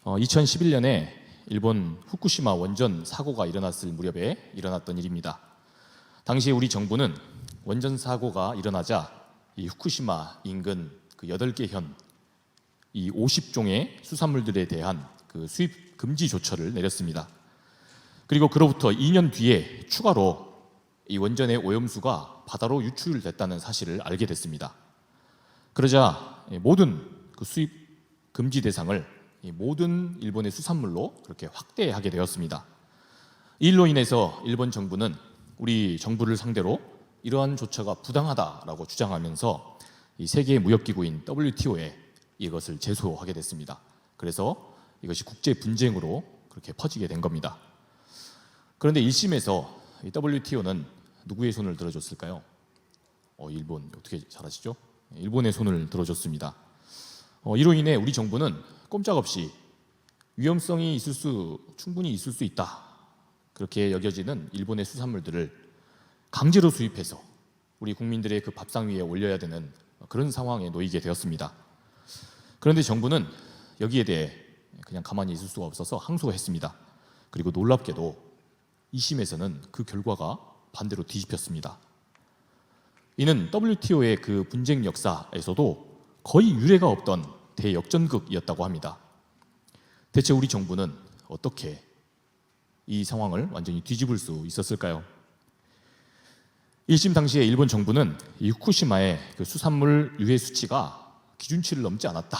2011년에 일본 후쿠시마 원전 사고가 일어났을 무렵에 일어났던 일입니다. 당시에 우리 정부는 원전 사고가 일어나자 이 후쿠시마 인근 그 8개 현, 이 50종의 수산물들에 대한 그 수입 금지 조처를 내렸습니다. 그리고 그로부터 2년 뒤에 추가로 이 원전의 오염수가 바다로 유출됐다는 사실을 알게 됐습니다. 그러자 모든 그 수입 금지 대상을 모든 일본의 수산물로 그렇게 확대하게 되었습니다. 이 일로 인해서 일본 정부는 우리 정부를 상대로 이러한 조처가 부당하다라고 주장하면서 이 세계 무역기구인 WTO에 이것을 제소하게 됐습니다. 그래서 이것이 국제 분쟁으로 그렇게 퍼지게 된 겁니다. 그런데 1심에서 이 WTO는 누구의 손을 들어줬을까요? 일본, 어떻게 잘 아시죠? 일본의 손을 들어줬습니다. 이로 인해 우리 정부는 꼼짝없이 위험성이 충분히 있을 수 있다, 그렇게 여겨지는 일본의 수산물들을 강제로 수입해서 우리 국민들의 그 밥상 위에 올려야 되는 그런 상황에 놓이게 되었습니다. 그런데 정부는 여기에 대해 그냥 가만히 있을 수가 없어서 항소했습니다. 그리고 놀랍게도 2심에서는 그 결과가 반대로 뒤집혔습니다. 이는 WTO의 그 분쟁 역사에서도 거의 유례가 없던 대역전극이었다고 합니다. 대체 우리 정부는 어떻게 이 상황을 완전히 뒤집을 수 있었을까요? 1심 당시에 일본 정부는 이 후쿠시마의 그 수산물 유해 수치가 기준치를 넘지 않았다,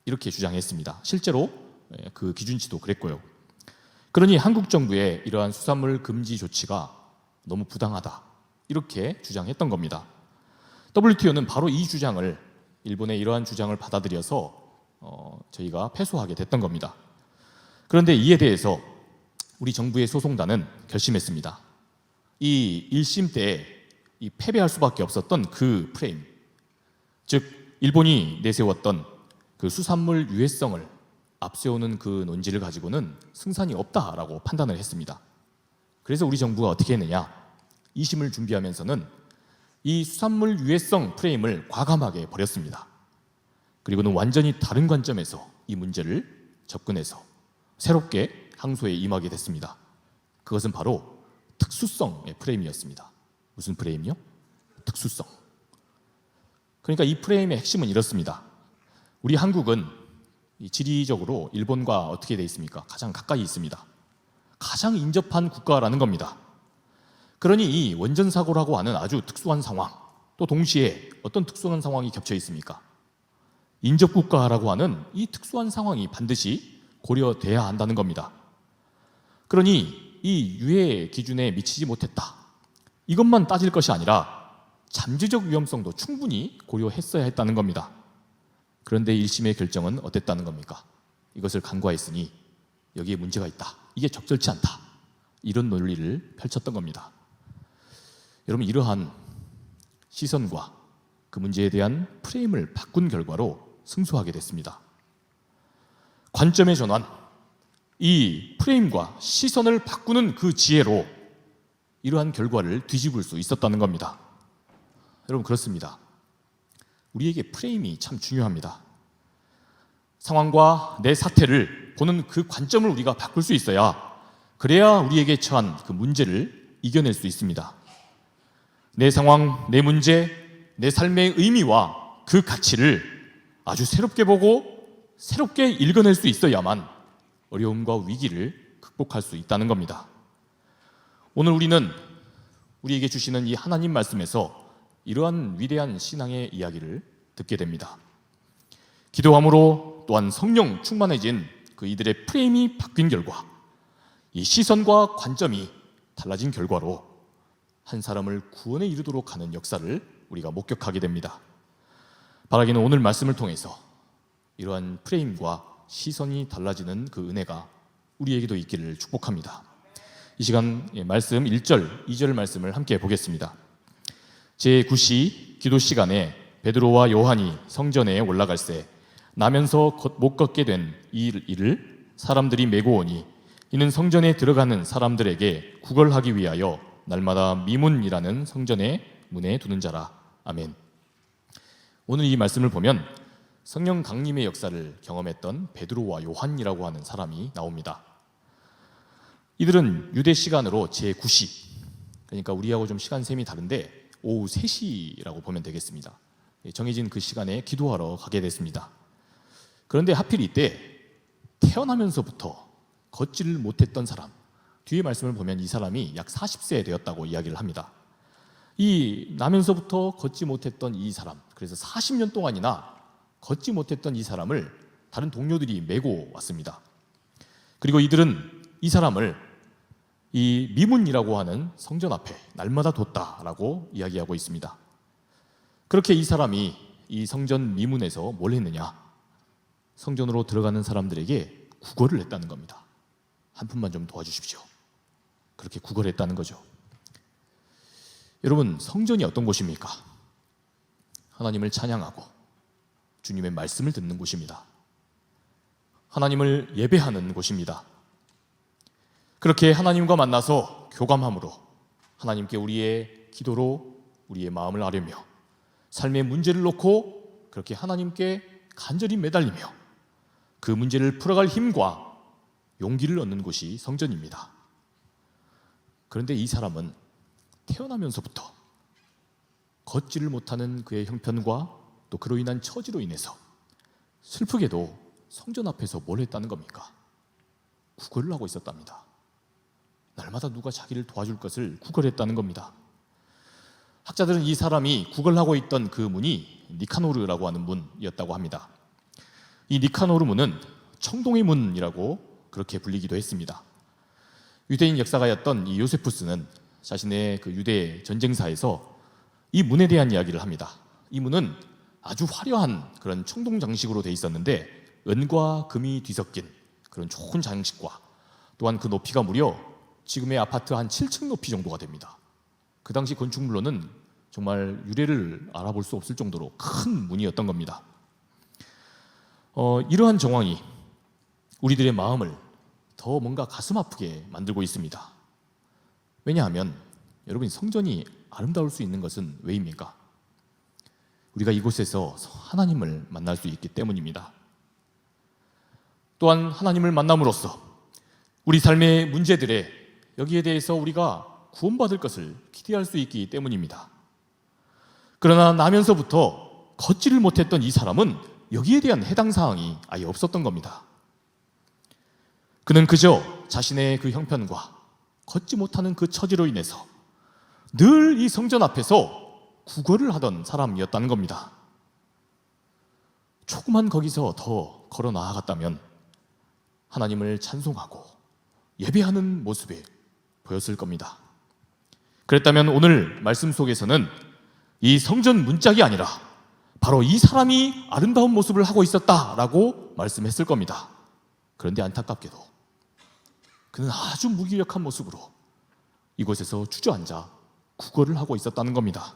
이렇게 주장했습니다. 실제로 그 기준치도 그랬고요. 그러니 한국 정부의 이러한 수산물 금지 조치가 너무 부당하다, 이렇게 주장했던 겁니다. WTO는 바로 이 주장을, 일본의 이러한 주장을 받아들여서 저희가 패소하게 됐던 겁니다. 그런데 이에 대해서 우리 정부의 소송단은 결심했습니다. 이 1심 때 이 패배할 수밖에 없었던 그 프레임, 즉 일본이 내세웠던 그 수산물 유해성을 앞세우는 그 논지를 가지고는 승산이 없다라고 판단을 했습니다. 그래서 우리 정부가 어떻게 했느냐, 2심을 준비하면서는 이 수산물 유해성 프레임을 과감하게 버렸습니다. 그리고는 완전히 다른 관점에서 이 문제를 접근해서 새롭게 항소에 임하게 됐습니다. 그것은 바로 특수성의 프레임이었습니다. 무슨 프레임이요? 특수성. 그러니까 이 프레임의 핵심은 이렇습니다. 우리 한국은 지리적으로 일본과 어떻게 돼 있습니까? 가장 가까이 있습니다. 가장 인접한 국가라는 겁니다. 그러니 이 원전 사고라고 하는 아주 특수한 상황, 또 동시에 어떤 특수한 상황이 겹쳐 있습니까? 인접 국가라고 하는 이 특수한 상황이 반드시 고려돼야 한다는 겁니다. 그러니 이 유해 기준에 미치지 못했다, 이것만 따질 것이 아니라 잠재적 위험성도 충분히 고려했어야 했다는 겁니다. 그런데 1심의 결정은 어땠다는 겁니까? 이것을 간과했으니 여기에 문제가 있다, 이게 적절치 않다, 이런 논리를 펼쳤던 겁니다. 여러분, 이러한 시선과 그 문제에 대한 프레임을 바꾼 결과로 승소하게 됐습니다. 관점의 전환, 이 프레임과 시선을 바꾸는 그 지혜로 이러한 결과를 뒤집을 수 있었다는 겁니다. 여러분, 그렇습니다. 우리에게 프레임이 참 중요합니다. 상황과 내 사태를 보는 그 관점을 우리가 바꿀 수 있어야, 그래야 우리에게 처한 그 문제를 이겨낼 수 있습니다. 내 상황, 내 문제, 내 삶의 의미와 그 가치를 아주 새롭게 보고 새롭게 읽어낼 수 있어야만 어려움과 위기를 극복할 수 있다는 겁니다. 오늘 우리는 우리에게 주시는 이 하나님 말씀에서 이러한 위대한 신앙의 이야기를 듣게 됩니다. 기도함으로 또한 성령 충만해진 그 이들의 프레임이 바뀐 결과, 이 시선과 관점이 달라진 결과로 한 사람을 구원에 이르도록 하는 역사를 우리가 목격하게 됩니다. 바라기는 오늘 말씀을 통해서 이러한 프레임과 시선이 달라지는 그 은혜가 우리에게도 있기를 축복합니다. 이 시간 말씀 1절, 2절 말씀을 함께 보겠습니다. 제9시 기도 시간에 베드로와 요한이 성전에 올라갈새 나면서 못 걷게 된 이를 사람들이 메고 오니 이는 성전에 들어가는 사람들에게 구걸하기 위하여 날마다 미문이라는 성전의 문에 두는 자라. 아멘. 오늘 이 말씀을 보면 성령 강림의 역사를 경험했던 베드로와 요한이라고 하는 사람이 나옵니다. 이들은 유대 시간으로 제9시, 그러니까 우리하고 좀 시간셈이 다른데 오후 3시라고 보면 되겠습니다. 정해진 그 시간에 기도하러 가게 됐습니다. 그런데 하필 이때 태어나면서부터 걷지를 못했던 사람, 뒤에 말씀을 보면 이 사람이 약 40세 되었다고 이야기를 합니다. 이 나면서부터 걷지 못했던 이 사람, 그래서 40년 동안이나 걷지 못했던 이 사람을 다른 동료들이 메고 왔습니다. 그리고 이들은 이 사람을 이 미문이라고 하는 성전 앞에 날마다 뒀다라고 이야기하고 있습니다. 그렇게 이 사람이 이 성전 미문에서 뭘 했느냐? 성전으로 들어가는 사람들에게 구걸을 했다는 겁니다. 한 푼만 좀 도와주십시오. 그렇게 구걸했다는 거죠. 여러분, 성전이 어떤 곳입니까? 하나님을 찬양하고 주님의 말씀을 듣는 곳입니다. 하나님을 예배하는 곳입니다. 그렇게 하나님과 만나서 교감함으로 하나님께 우리의 기도로 우리의 마음을 아뢰며 삶의 문제를 놓고 그렇게 하나님께 간절히 매달리며 그 문제를 풀어갈 힘과 용기를 얻는 곳이 성전입니다. 그런데 이 사람은 태어나면서부터 걷지를 못하는 그의 형편과 또 그로 인한 처지로 인해서 슬프게도 성전 앞에서 뭘 했다는 겁니까? 구걸을 하고 있었답니다. 날마다 누가 자기를 도와줄 것을 구걸했다는 겁니다. 학자들은 이 사람이 구걸하고 있던 그 문이 니카노르라고 하는 문이었다고 합니다. 이 니카노르 문은 청동의 문이라고 그렇게 불리기도 했습니다. 유대인 역사가였던 이 요세푸스는 자신의 그 유대 전쟁사에서 이 문에 대한 이야기를 합니다. 이 문은 아주 화려한 그런 청동 장식으로 되어 있었는데 은과 금이 뒤섞인 그런 좋은 장식과 또한 그 높이가 무려 지금의 아파트 한 7층 높이 정도가 됩니다. 그 당시 건축물로는 정말 유래를 알아볼 수 없을 정도로 큰 문이었던 겁니다. 이러한 정황이 우리들의 마음을 더 뭔가 가슴 아프게 만들고 있습니다. 왜냐하면 여러분, 성전이 아름다울 수 있는 것은 왜입니까? 우리가 이곳에서 하나님을 만날 수 있기 때문입니다. 또한 하나님을 만남으로써 우리 삶의 문제들에 여기에 대해서 우리가 구원받을 것을 기대할 수 있기 때문입니다. 그러나 나면서부터 걷지를 못했던 이 사람은 여기에 대한 해당 사항이 아예 없었던 겁니다. 그는 그저 자신의 그 형편과 걷지 못하는 그 처지로 인해서 늘 이 성전 앞에서 구걸을 하던 사람이었다는 겁니다. 조금만 거기서 더 걸어 나아갔다면 하나님을 찬송하고 예배하는 모습이 보였을 겁니다. 그랬다면 오늘 말씀 속에서는 이 성전 문짝이 아니라 바로 이 사람이 아름다운 모습을 하고 있었다라고 말씀했을 겁니다. 그런데 안타깝게도 그는 아주 무기력한 모습으로 이곳에서 주저앉아 구걸을 하고 있었다는 겁니다.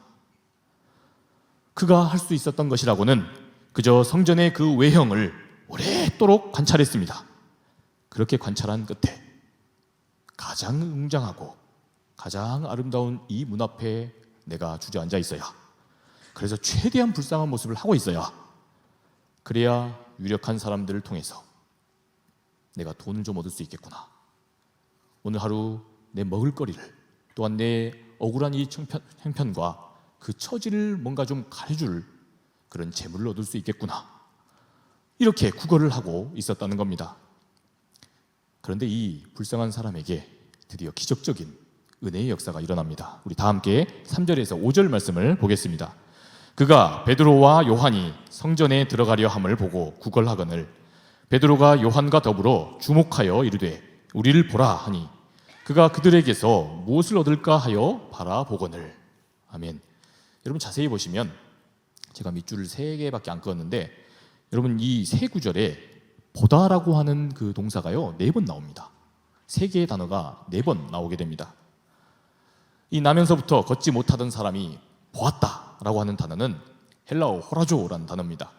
그가 할 수 있었던 것이라고는 그저 성전의 그 외형을 오랫도록 관찰했습니다. 그렇게 관찰한 끝에 가장 웅장하고 가장 아름다운 이 문 앞에 내가 주저앉아 있어야, 그래서 최대한 불쌍한 모습을 하고 있어야, 그래야 유력한 사람들을 통해서 내가 돈을 좀 얻을 수 있겠구나. 오늘 하루 내 먹을거리를, 또한 내 억울한 이 형편과 그 처지를 뭔가 좀 가려줄 그런 재물을 얻을 수 있겠구나. 이렇게 구걸을 하고 있었다는 겁니다. 그런데 이 불쌍한 사람에게 드디어 기적적인 은혜의 역사가 일어납니다. 우리 다 함께 3절에서 5절 말씀을 보겠습니다. 그가 베드로와 요한이 성전에 들어가려 함을 보고 구걸하거늘 베드로가 요한과 더불어 주목하여 이르되 우리를 보라 하니 그가 그들에게서 무엇을 얻을까 하여 바라보거늘. 아멘. 여러분 자세히 보시면 제가 밑줄을 3개밖에 안 그었는데 여러분 이 세 구절에 보다라고 하는 그 동사가요 4번 나옵니다. 3개의 단어가 4번 나오게 됩니다. 이 나면서부터 걷지 못하던 사람이 보았다라고 하는 단어는 헬라어 호라조라는 단어입니다.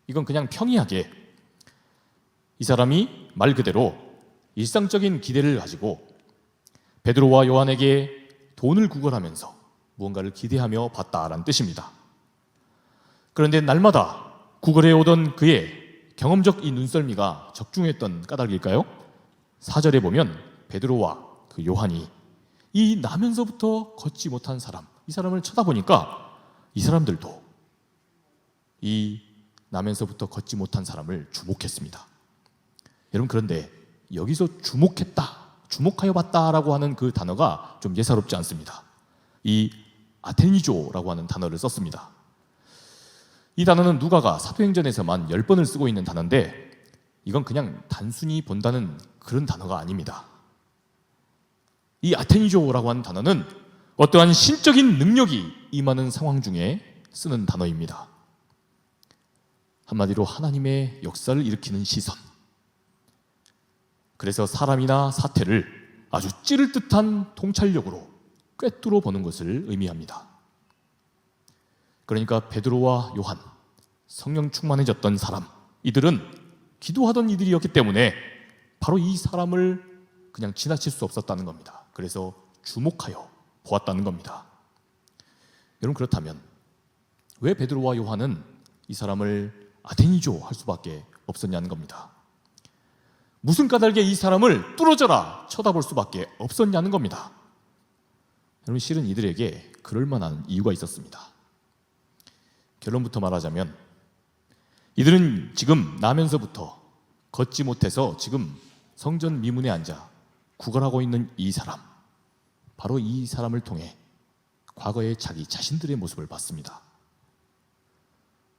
이건 그냥 평이하게 이 사람이 말 그대로 일상적인 기대를 가지고 베드로와 요한에게 돈을 구걸하면서 무언가를 기대하며 봤다라는 뜻입니다. 그런데 날마다 구걸해 오던 그의 경험적 이 눈썰미가 적중했던 까닭일까요? 4절에 보면 베드로와 그 요한이 이 나면서부터 걷지 못한 사람, 이 사람을 쳐다보니까 이 사람들도 이 나면서부터 걷지 못한 사람을 주목했습니다. 여러분, 그런데 여기서 주목하여 봤다라고 하는 그 단어가 좀 예사롭지 않습니다. 이 아테니조라고 하는 단어를 썼습니다. 이 단어는 누가가 사도행전에서만 10번을 쓰고 있는 단어인데 이건 그냥 단순히 본다는 그런 단어가 아닙니다. 이 아테니조라고 하는 단어는 어떠한 신적인 능력이 임하는 상황 중에 쓰는 단어입니다. 한마디로 하나님의 역사를 일으키는 시선. 그래서 사람이나 사태를 아주 찌를 듯한 통찰력으로 꿰뚫어 보는 것을 의미합니다. 그러니까 베드로와 요한, 성령 충만해졌던 사람, 이들은 기도하던 이들이었기 때문에 바로 이 사람을 그냥 지나칠 수 없었다는 겁니다. 그래서 주목하여 보았다는 겁니다. 여러분, 그렇다면 왜 베드로와 요한은 이 사람을 아테니조 할 수밖에 없었냐는 겁니다. 무슨 까닭에 이 사람을 뚫어져라 쳐다볼 수밖에 없었냐는 겁니다. 여러분, 실은 이들에게 그럴 만한 이유가 있었습니다. 결론부터 말하자면 이들은 지금 나면서부터 걷지 못해서 지금 성전 미문에 앉아 구걸하고 있는 이 사람, 바로 이 사람을 통해 과거의 자기 자신들의 모습을 봤습니다.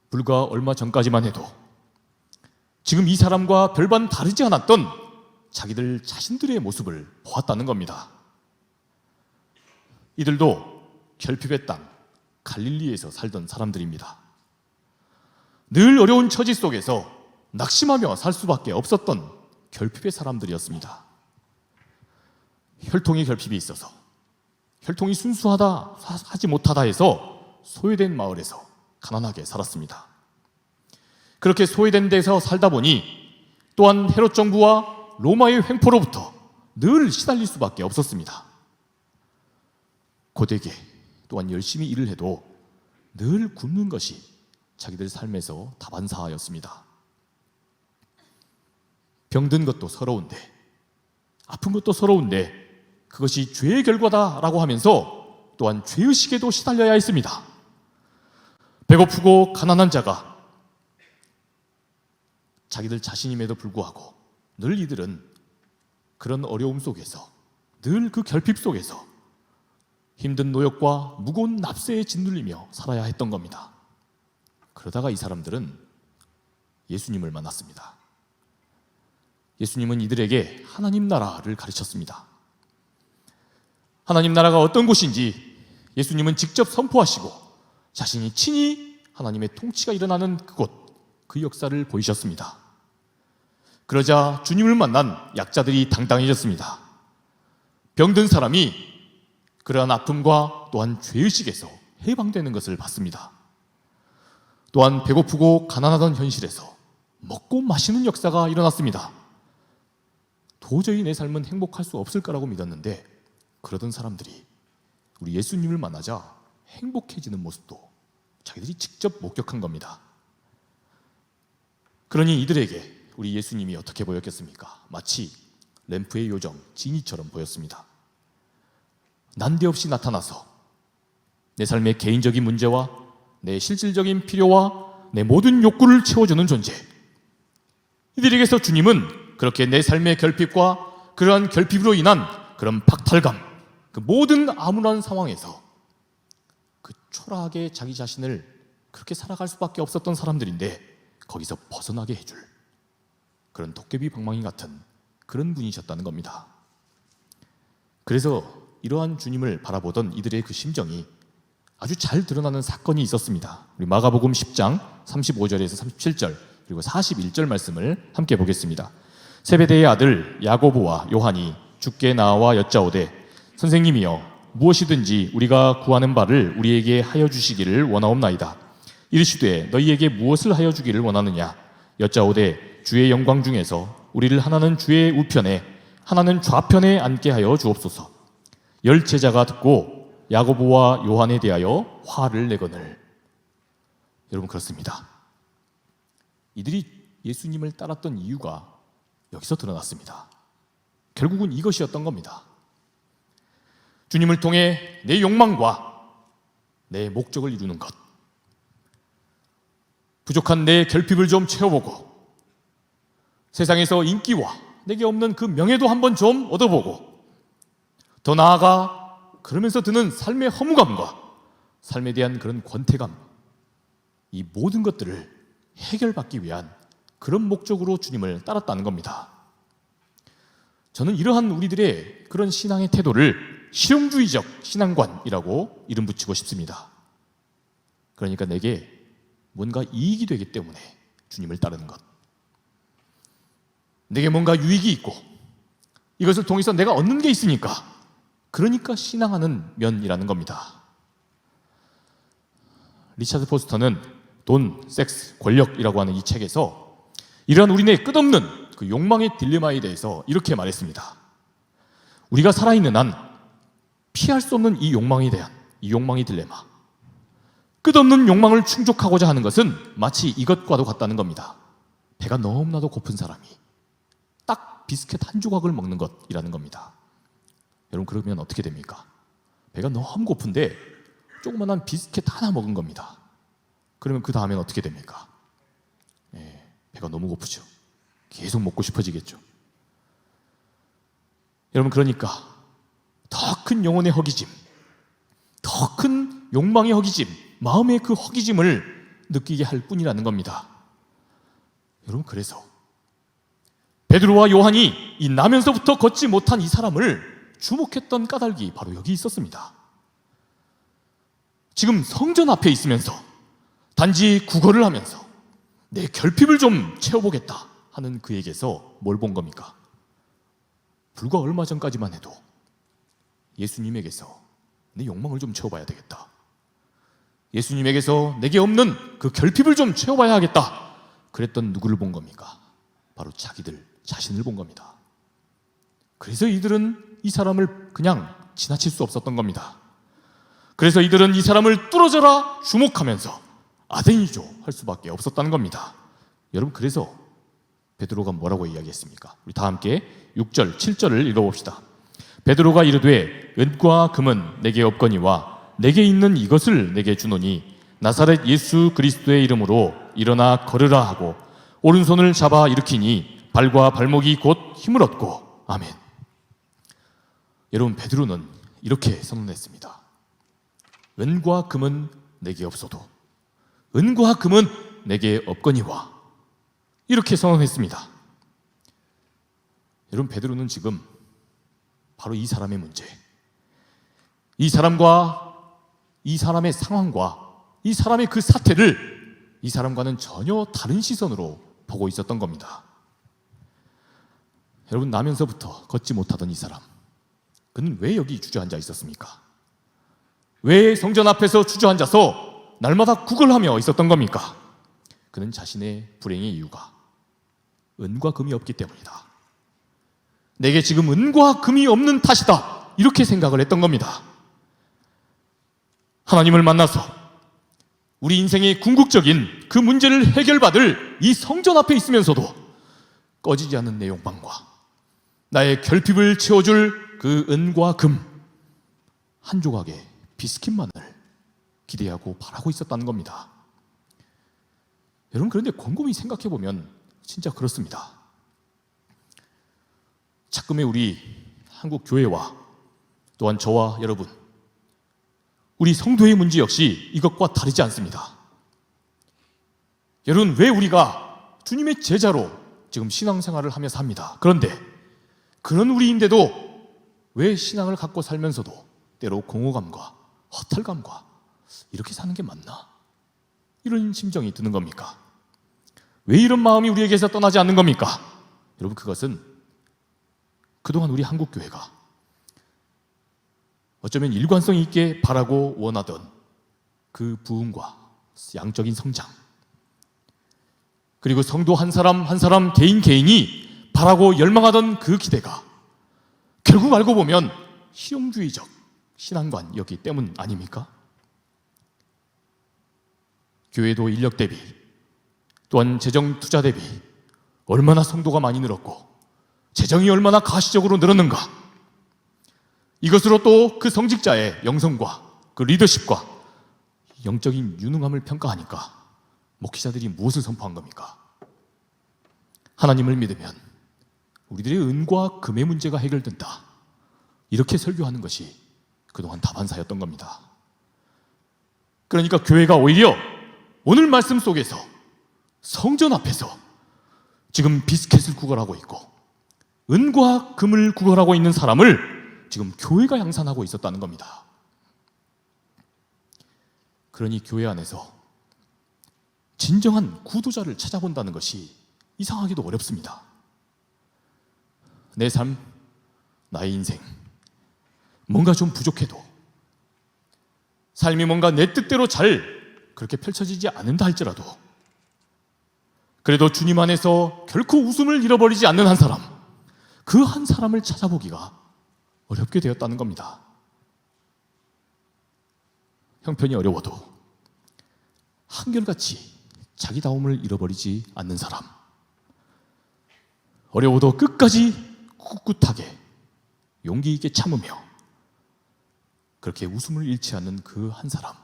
불과 얼마 전까지만 해도 지금 이 사람과 별반 다르지 않았던 자기들 자신들의 모습을 보았다는 겁니다. 이들도 결핍의 땅 갈릴리에서 살던 사람들입니다. 늘 어려운 처지 속에서 낙심하며 살 수밖에 없었던 결핍의 사람들이었습니다. 혈통의 결핍이 있어서 혈통이 순수하다 하지 못하다 해서 소외된 마을에서 가난하게 살았습니다. 그렇게 소외된 데서 살다 보니 또한 헤롯 정부와 로마의 횡포로부터 늘 시달릴 수밖에 없었습니다. 고되게 또한 열심히 일을 해도 늘 굶는 것이 자기들 삶에서 다반사였습니다. 병든 것도 서러운데, 아픈 것도 서러운데 그것이 죄의 결과다라고 하면서 또한 죄의식에도 시달려야 했습니다. 배고프고 가난한 자가 자기들 자신임에도 불구하고 늘 이들은 그런 어려움 속에서, 늘 그 결핍 속에서 힘든 노역과 무거운 납세에 짓눌리며 살아야 했던 겁니다. 그러다가 이 사람들은 예수님을 만났습니다. 예수님은 이들에게 하나님 나라를 가르쳤습니다. 하나님 나라가 어떤 곳인지 예수님은 직접 선포하시고 자신이 친히 하나님의 통치가 일어나는 그곳, 그 역사를 보이셨습니다. 그러자 주님을 만난 약자들이 당당해졌습니다. 병든 사람이 그러한 아픔과 또한 죄의식에서 해방되는 것을 봤습니다. 또한 배고프고 가난하던 현실에서 먹고 마시는 역사가 일어났습니다. 도저히 내 삶은 행복할 수 없을 거라고 믿었는데 그러던 사람들이 우리 예수님을 만나자 행복해지는 모습도 자기들이 직접 목격한 겁니다. 그러니 이들에게 우리 예수님이 어떻게 보였겠습니까? 마치 램프의 요정 지니처럼 보였습니다. 난데없이 나타나서 내 삶의 개인적인 문제와 내 실질적인 필요와 내 모든 욕구를 채워주는 존재. 이들에게서 주님은 그렇게 내 삶의 결핍과 그러한 결핍으로 인한 그런 박탈감, 그 모든 암울한 상황에서 그 초라하게 자기 자신을 그렇게 살아갈 수밖에 없었던 사람들인데 거기서 벗어나게 해줄 그런 도깨비 방망이 같은 그런 분이셨다는 겁니다. 그래서 이러한 주님을 바라보던 이들의 그 심정이 아주 잘 드러나는 사건이 있었습니다. 우리 마가복음 10장 35절에서 37절 그리고 41절 말씀을 함께 보겠습니다. 세베대의 아들 야고보와 요한이 주께 나와 여짜오되 선생님이여 무엇이든지 우리가 구하는 바를 우리에게 하여 주시기를 원하옵나이다. 이르시되 너희에게 무엇을 하여 주기를 원하느냐? 여짜오되 주의 영광 중에서 우리를 하나는 주의 우편에 하나는 좌편에 앉게 하여 주옵소서. 열 제자가 듣고 야고보와 요한에 대하여 화를 내거늘. 여러분, 그렇습니다. 이들이 예수님을 따랐던 이유가 여기서 드러났습니다. 결국은 이것이었던 겁니다. 주님을 통해 내 욕망과 내 목적을 이루는 것, 부족한 내 결핍을 좀 채워보고, 세상에서 인기와 내게 없는 그 명예도 한번 좀 얻어보고, 더 나아가 그러면서 드는 삶의 허무감과 삶에 대한 그런 권태감, 이 모든 것들을 해결받기 위한 그런 목적으로 주님을 따랐다는 겁니다. 저는 이러한 우리들의 그런 신앙의 태도를 실용주의적 신앙관이라고 이름 붙이고 싶습니다. 그러니까 내게 뭔가 이익이 되기 때문에 주님을 따르는 것, 내게 뭔가 유익이 있고 이것을 통해서 내가 얻는 게 있으니까, 그러니까 신앙하는 면이라는 겁니다. 리차드 포스터는 돈, 섹스, 권력이라고 하는 이 책에서 이러한 우리네 끝없는 그 욕망의 딜레마에 대해서 이렇게 말했습니다. 우리가 살아있는 한 피할 수 없는 이 욕망에 대한 이 욕망의 딜레마, 끝없는 욕망을 충족하고자 하는 것은 마치 이것과도 같다는 겁니다. 배가 너무나도 고픈 사람이 딱 비스켓 한 조각을 먹는 것이라는 겁니다. 여러분, 그러면 어떻게 됩니까? 배가 너무 고픈데 조그만한 비스켓 하나 먹은 겁니다. 그러면 그 다음엔 어떻게 됩니까? 배가 너무 고프죠. 계속 먹고 싶어지겠죠. 여러분, 그러니까 더 큰 영혼의 허기짐, 더 큰 욕망의 허기짐, 마음의 그 허기짐을 느끼게 할 뿐이라는 겁니다. 여러분, 그래서 베드로와 요한이 이 나면서부터 걷지 못한 이 사람을 주목했던 까닭이 바로 여기 있었습니다. 지금 성전 앞에 있으면서 단지 구걸을 하면서 내 결핍을 좀 채워보겠다 하는 그에게서 뭘 본 겁니까? 불과 얼마 전까지만 해도 예수님에게서 내 욕망을 좀 채워봐야 되겠다, 예수님에게서 내게 없는 그 결핍을 좀 채워봐야 하겠다, 그랬던 누구를 본 겁니까? 바로 자기들 자신을 본 겁니다. 그래서 이들은 이 사람을 그냥 지나칠 수 없었던 겁니다. 그래서 이들은 이 사람을 뚫어져라 주목하면서 아데니죠 할 수밖에 없었다는 겁니다. 여러분, 그래서 베드로가 뭐라고 이야기했습니까? 우리 다 함께 6절, 7절을 읽어봅시다. 베드로가 이르되 은과 금은 내게 없거니와 내게 있는 이것을 내게 주노니 나사렛 예수 그리스도의 이름으로 일어나 걸으라 하고 오른손을 잡아 일으키니 발과 발목이 곧 힘을 얻고. 아멘. 여러분, 베드로는 이렇게 선언했습니다. 은과 금은 내게 없어도 은과 금은 내게 없거니와, 이렇게 선언했습니다. 여러분, 베드로는 지금 바로 이 사람의 문제, 이 사람과 이 사람의 상황과 이 사람의 그 사태를 이 사람과는 전혀 다른 시선으로 보고 있었던 겁니다. 여러분, 나면서부터 걷지 못하던 이 사람, 그는 왜 여기 주저앉아 있었습니까? 왜 성전 앞에서 주저앉아서 날마다 구걸하며 있었던 겁니까? 그는 자신의 불행의 이유가 은과 금이 없기 때문이다, 내게 지금 은과 금이 없는 탓이다, 이렇게 생각을 했던 겁니다. 하나님을 만나서 우리 인생의 궁극적인 그 문제를 해결받을 이 성전 앞에 있으면서도 꺼지지 않는 내 욕망과 나의 결핍을 채워줄 그 은과 금 한 조각의 비스킷만을 기대하고 바라고 있었다는 겁니다. 여러분, 그런데 곰곰이 생각해보면 진짜 그렇습니다. 자금의 우리 한국 교회와 또한 저와 여러분, 우리 성도의 문제 역시 이것과 다르지 않습니다. 여러분, 왜 우리가 주님의 제자로 지금 신앙생활을 하며 삽니다. 그런데 그런 우리인데도 왜 신앙을 갖고 살면서도 때로 공허감과 허탈감과 이렇게 사는 게 맞나? 이런 심정이 드는 겁니까? 왜 이런 마음이 우리에게서 떠나지 않는 겁니까? 여러분, 그것은 그동안 우리 한국교회가 어쩌면 일관성 있게 바라고 원하던 그 부흥과 양적인 성장, 그리고 성도 한 사람 한 사람 개인이 바라고 열망하던 그 기대가 결국 알고 보면 실용주의적 신앙관이었기 때문 아닙니까? 교회도 인력 대비 또한 재정 투자 대비 얼마나 성도가 많이 늘었고 재정이 얼마나 가시적으로 늘었는가, 이것으로 또 그 성직자의 영성과 그 리더십과 영적인 유능함을 평가하니까 목회자들이 무엇을 선포한 겁니까? 하나님을 믿으면 우리들의 은과 금의 문제가 해결된다, 이렇게 설교하는 것이 그동안 다반사였던 겁니다. 그러니까 교회가 오히려 오늘 말씀 속에서 성전 앞에서 지금 비스켓을 구걸하고 있고 은과 금을 구걸하고 있는 사람을 지금 교회가 양산하고 있었다는 겁니다. 그러니 교회 안에서 진정한 구도자를 찾아본다는 것이 이상하게도 어렵습니다. 내 삶, 나의 인생, 뭔가 좀 부족해도, 삶이 뭔가 내 뜻대로 잘 그렇게 펼쳐지지 않는다 할지라도 그래도 주님 안에서 결코 웃음을 잃어버리지 않는 한 사람, 그 한 사람을 찾아보기가 어렵게 되었다는 겁니다. 형편이 어려워도 한결같이 자기다움을 잃어버리지 않는 사람, 어려워도 끝까지 꿋꿋하게 용기 있게 참으며 그렇게 웃음을 잃지 않는 그 한 사람,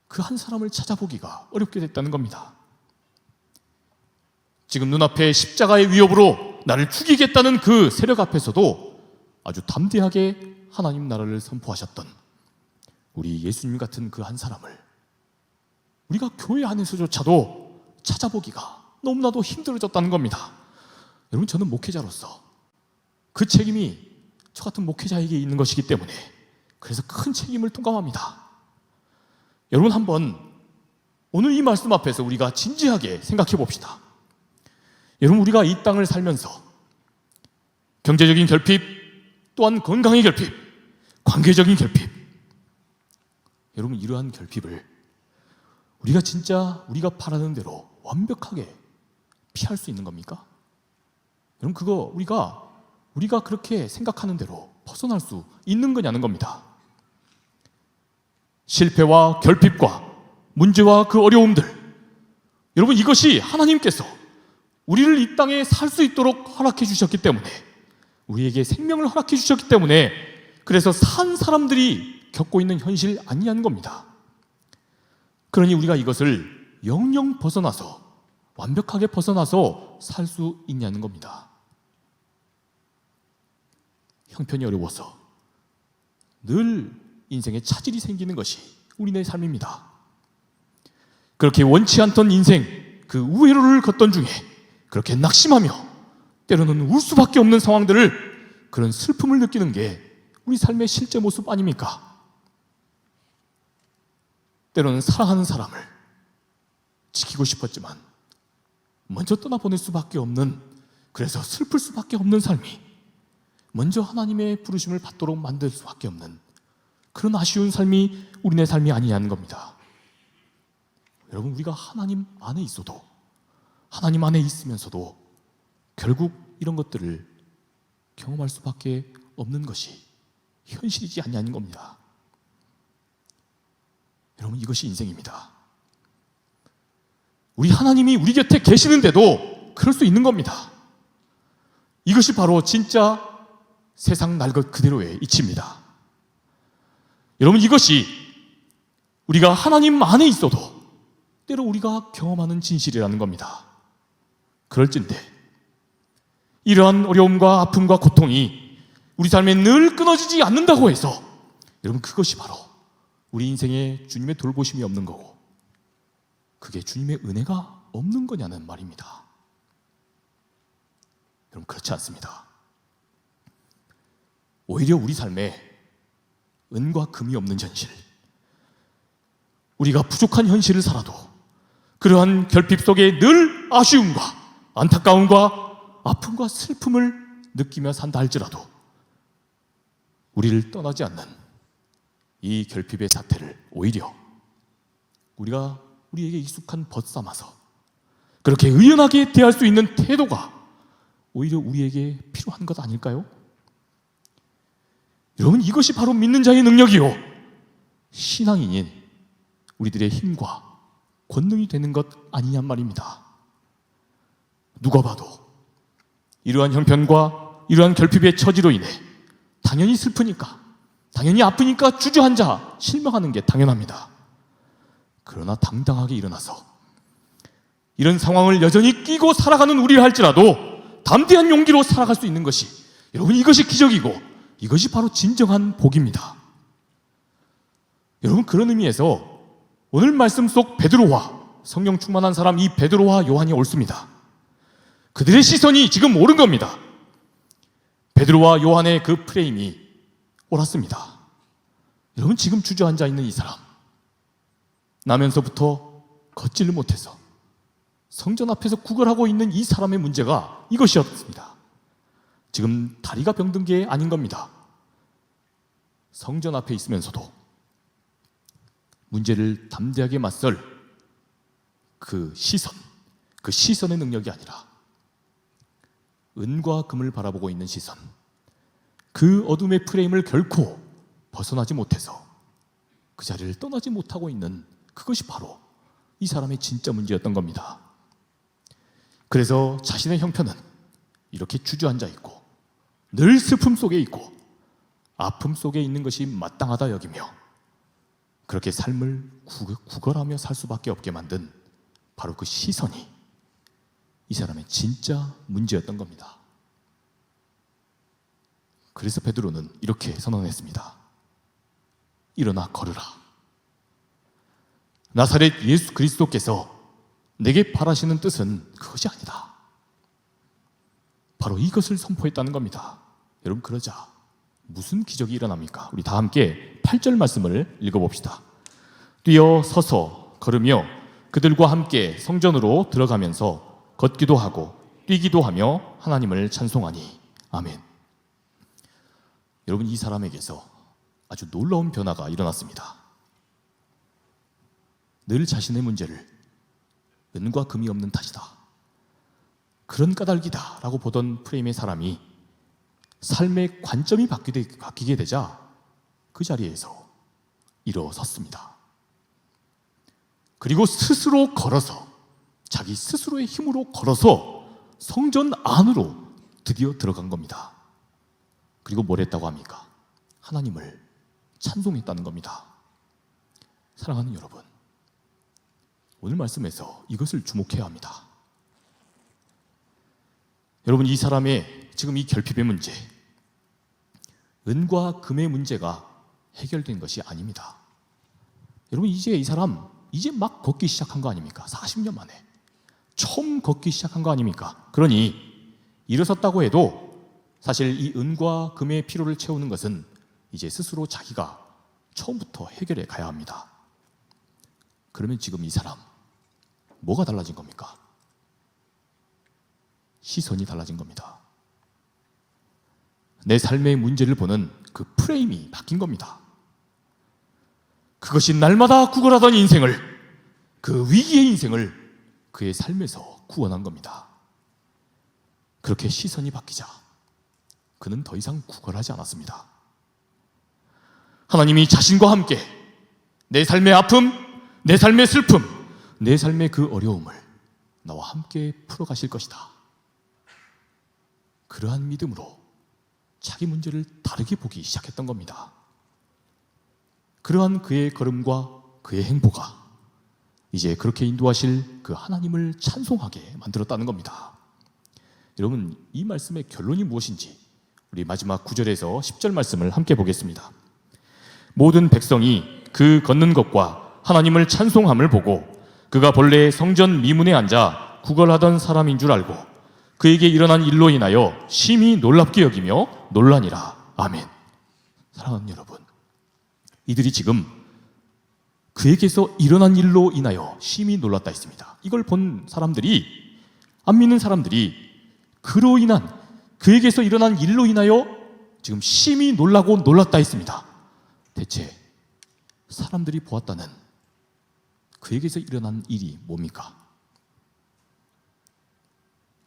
그 한 사람을 찾아보기가 어렵게 됐다는 겁니다. 지금 눈앞에 십자가의 위협으로 나를 죽이겠다는 그 세력 앞에서도 아주 담대하게 하나님 나라를 선포하셨던 우리 예수님 같은 그 한 사람을 우리가 교회 안에서조차도 찾아보기가 너무나도 힘들어졌다는 겁니다. 여러분, 저는 목회자로서 그 책임이 저 같은 목회자에게 있는 것이기 때문에 그래서 큰 책임을 통감합니다. 여러분, 한번 오늘 이 말씀 앞에서 우리가 진지하게 생각해 봅시다. 여러분, 우리가 이 땅을 살면서 경제적인 결핍, 또한 건강의 결핍, 관계적인 결핍, 여러분, 이러한 결핍을 우리가 진짜 우리가 바라는 대로 완벽하게 피할 수 있는 겁니까? 여러분, 그거 우리가 그렇게 생각하는 대로 벗어날 수 있는 거냐는 겁니다. 실패와 결핍과 문제와 그 어려움들, 여러분, 이것이 하나님께서 우리를 이 땅에 살 수 있도록 허락해 주셨기 때문에, 우리에게 생명을 허락해 주셨기 때문에, 그래서 산 사람들이 겪고 있는 현실 아니냐는 겁니다. 그러니 우리가 이것을 영영 벗어나서, 완벽하게 벗어나서 살 수 있냐는 겁니다. 형편이 어려워서 늘 인생에 차질이 생기는 것이 우리네 삶입니다. 그렇게 원치 않던 인생, 그 우회로를 걷던 중에 그렇게 낙심하며 때로는 울 수밖에 없는 상황들을, 그런 슬픔을 느끼는 게 우리 삶의 실제 모습 아닙니까? 때로는 사랑하는 사람을 지키고 싶었지만 먼저 떠나보낼 수밖에 없는, 그래서 슬플 수밖에 없는 삶이 먼저 하나님의 부르심을 받도록 만들 수밖에 없는 그런 아쉬운 삶이 우리네 삶이 아니냐는 겁니다. 여러분, 우리가 하나님 안에 있어도, 하나님 안에 있으면서도 결국 이런 것들을 경험할 수밖에 없는 것이 현실이지 않냐는 겁니다. 여러분, 이것이 인생입니다. 우리 하나님이 우리 곁에 계시는데도 그럴 수 있는 겁니다. 이것이 바로 진짜 세상 날 것 그대로의 이치입니다. 여러분, 이것이 우리가 하나님 안에 있어도 때로 우리가 경험하는 진실이라는 겁니다. 그럴진데 이러한 어려움과 아픔과 고통이 우리 삶에 늘 끊어지지 않는다고 해서, 여러분, 그것이 바로 우리 인생에 주님의 돌보심이 없는 거고, 그게 주님의 은혜가 없는 거냐는 말입니다. 여러분, 그렇지 않습니다. 오히려 우리 삶에 은과 금이 없는 현실, 우리가 부족한 현실을 살아도 그러한 결핍 속에 늘 아쉬움과 안타까움과 아픔과 슬픔을 느끼며 산다 할지라도 우리를 떠나지 않는 이 결핍의 사태를 오히려 우리가 우리에게 익숙한 벗 삼아서 그렇게 의연하게 대할 수 있는 태도가 오히려 우리에게 필요한 것 아닐까요? 여러분, 이것이 바로 믿는 자의 능력이요, 신앙인인 우리들의 힘과 권능이 되는 것 아니냔 말입니다. 누가 봐도 이러한 형편과 이러한 결핍의 처지로 인해 당연히 슬프니까, 당연히 아프니까 주저앉아 실망하는 게 당연합니다. 그러나 당당하게 일어나서 이런 상황을 여전히 끼고 살아가는 우리를 할지라도 담대한 용기로 살아갈 수 있는 것이, 여러분, 이것이 기적이고 이것이 바로 진정한 복입니다. 여러분, 그런 의미에서 오늘 말씀 속 베드로와 성령 충만한 사람 이 베드로와 요한이 옳습니다. 그들의 시선이 지금 옳은 겁니다. 베드로와 요한의 그 프레임이 옳았습니다. 여러분, 지금 주저앉아 있는 이 사람, 나면서부터 걷지를 못해서 성전 앞에서 구걸하고 있는 이 사람의 문제가 이것이었습니다. 지금 다리가 병든 게 아닌 겁니다. 성전 앞에 있으면서도 문제를 담대하게 맞설 그 시선의 능력이 아니라 은과 금을 바라보고 있는 시선, 그 어둠의 프레임을 결코 벗어나지 못해서 그 자리를 떠나지 못하고 있는 그것이 바로 이 사람의 진짜 문제였던 겁니다. 그래서 자신의 형편은 이렇게 주저앉아 있고 늘 슬픔 속에 있고 아픔 속에 있는 것이 마땅하다 여기며 그렇게 삶을 구걸하며 살 수밖에 없게 만든 바로 그 시선이 이 사람의 진짜 문제였던 겁니다. 그래서 베드로는 이렇게 선언했습니다. 일어나 걸으라. 나사렛 예수 그리스도께서 내게 바라시는 뜻은 그것이 아니다. 바로 이것을 선포했다는 겁니다. 여러분, 그러자 무슨 기적이 일어납니까? 우리 다 함께 8절 말씀을 읽어봅시다. 뛰어 서서 걸으며 그들과 함께 성전으로 들어가면서 걷기도 하고 뛰기도 하며 하나님을 찬송하니. 아멘. 여러분, 이 사람에게서 아주 놀라운 변화가 일어났습니다. 늘 자신의 문제를 은과 금이 없는 탓이다, 그런 까닭이다 라고 보던 프레임의 사람이 삶의 관점이 바뀌게 되자 그 자리에서 일어섰습니다. 그리고 스스로 걸어서, 자기 스스로의 힘으로 걸어서 성전 안으로 드디어 들어간 겁니다. 그리고 뭘 했다고 합니까? 하나님을 찬송했다는 겁니다. 사랑하는 여러분, 오늘 말씀에서 이것을 주목해야 합니다. 여러분, 이 사람의 지금 이 결핍의 문제, 은과 금의 문제가 해결된 것이 아닙니다. 여러분, 이제 이 사람 이제 막 걷기 시작한 거 아닙니까? 40년 만에 처음 걷기 시작한 거 아닙니까? 그러니 일어섰다고 해도 사실 이 은과 금의 필요를 채우는 것은 이제 스스로 자기가 처음부터 해결해 가야 합니다. 그러면 지금 이 사람 뭐가 달라진 겁니까? 시선이 달라진 겁니다. 내 삶의 문제를 보는 그 프레임이 바뀐 겁니다. 그것이 날마다 구걸하던 인생을, 그 위기의 인생을 그의 삶에서 구원한 겁니다. 그렇게 시선이 바뀌자 그는 더 이상 구걸하지 않았습니다. 하나님이 자신과 함께 내 삶의 아픔, 내 삶의 슬픔, 내 삶의 그 어려움을 나와 함께 풀어가실 것이다. 그러한 믿음으로 자기 문제를 다르게 보기 시작했던 겁니다. 그러한 그의 걸음과 그의 행보가 이제 그렇게 인도하실 그 하나님을 찬송하게 만들었다는 겁니다. 여러분, 이 말씀의 결론이 무엇인지 우리 마지막 9절에서 10절 말씀을 함께 보겠습니다. 모든 백성이 그 걷는 것과 하나님을 찬송함을 보고 그가 본래 성전 미문에 앉아 구걸하던 사람인 줄 알고 그에게 일어난 일로 인하여 심히 놀랍게 여기며 놀라니라. 아멘. 사랑하는 여러분, 이들이 지금 그에게서 일어난 일로 인하여 심히 놀랐다 했습니다. 이걸 본 사람들이, 안 믿는 사람들이 그로 인한, 그에게서 일어난 일로 인하여 지금 심히 놀라고 놀랐다 했습니다. 대체 사람들이 보았다는 그에게서 일어난 일이 뭡니까?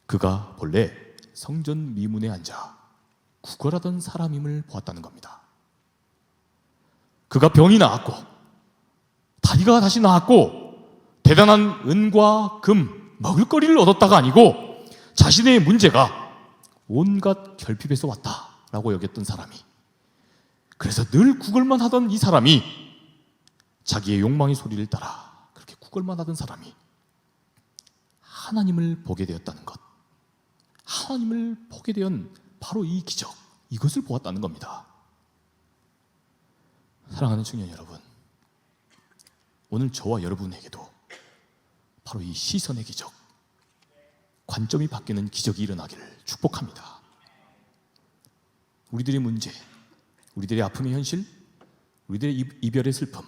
그가 본래 성전 미문에 앉아 구걸하던 사람임을 보았다는 겁니다. 그가 병이 나았고 다리가 다시 나았고 대단한 은과 금, 먹을거리를 얻었다가 아니고 자신의 문제가 온갖 결핍에서 왔다라고 여겼던 사람이, 그래서 늘 구걸만 하던 이 사람이, 자기의 욕망의 소리를 따라 그렇게 구걸만 하던 사람이 하나님을 보게 되었다는 것, 하나님을 보게 된 바로 이 기적, 이것을 보았다는 겁니다. 사랑하는 청년 여러분, 오늘 저와 여러분에게도 바로 이 시선의 기적, 관점이 바뀌는 기적이 일어나기를 축복합니다. 우리들의 문제, 우리들의 아픔의 현실, 우리들의 이별의 슬픔,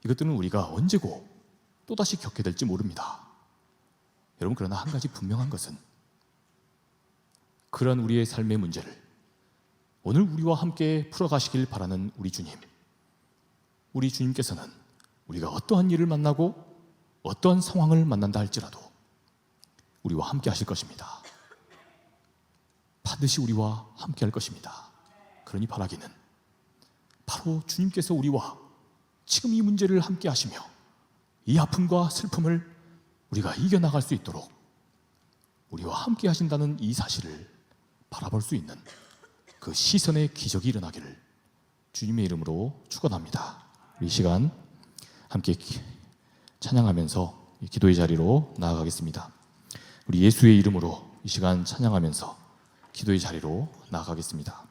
이것들은 우리가 언제고 또다시 겪게 될지 모릅니다. 여러분, 그러나 한 가지 분명한 것은 그러한 우리의 삶의 문제를 오늘 우리와 함께 풀어가시길 바라는 우리 주님께서는 우리가 어떠한 일을 만나고 어떠한 상황을 만난다 할지라도 우리와 함께 하실 것입니다. 반드시 우리와 함께 할 것입니다. 그러니 바라기는 바로 주님께서 우리와 지금 이 문제를 함께 하시며 이 아픔과 슬픔을 우리가 이겨나갈 수 있도록 우리와 함께 하신다는 이 사실을 바라볼 수 있는 그 시선의 기적이 일어나기를 주님의 이름으로 축원합니다. 이 시간 함께 찬양하면서 기도의 자리로 나아가겠습니다. 우리 예수의 이름으로 이 시간 찬양하면서 기도의 자리로 나아가겠습니다.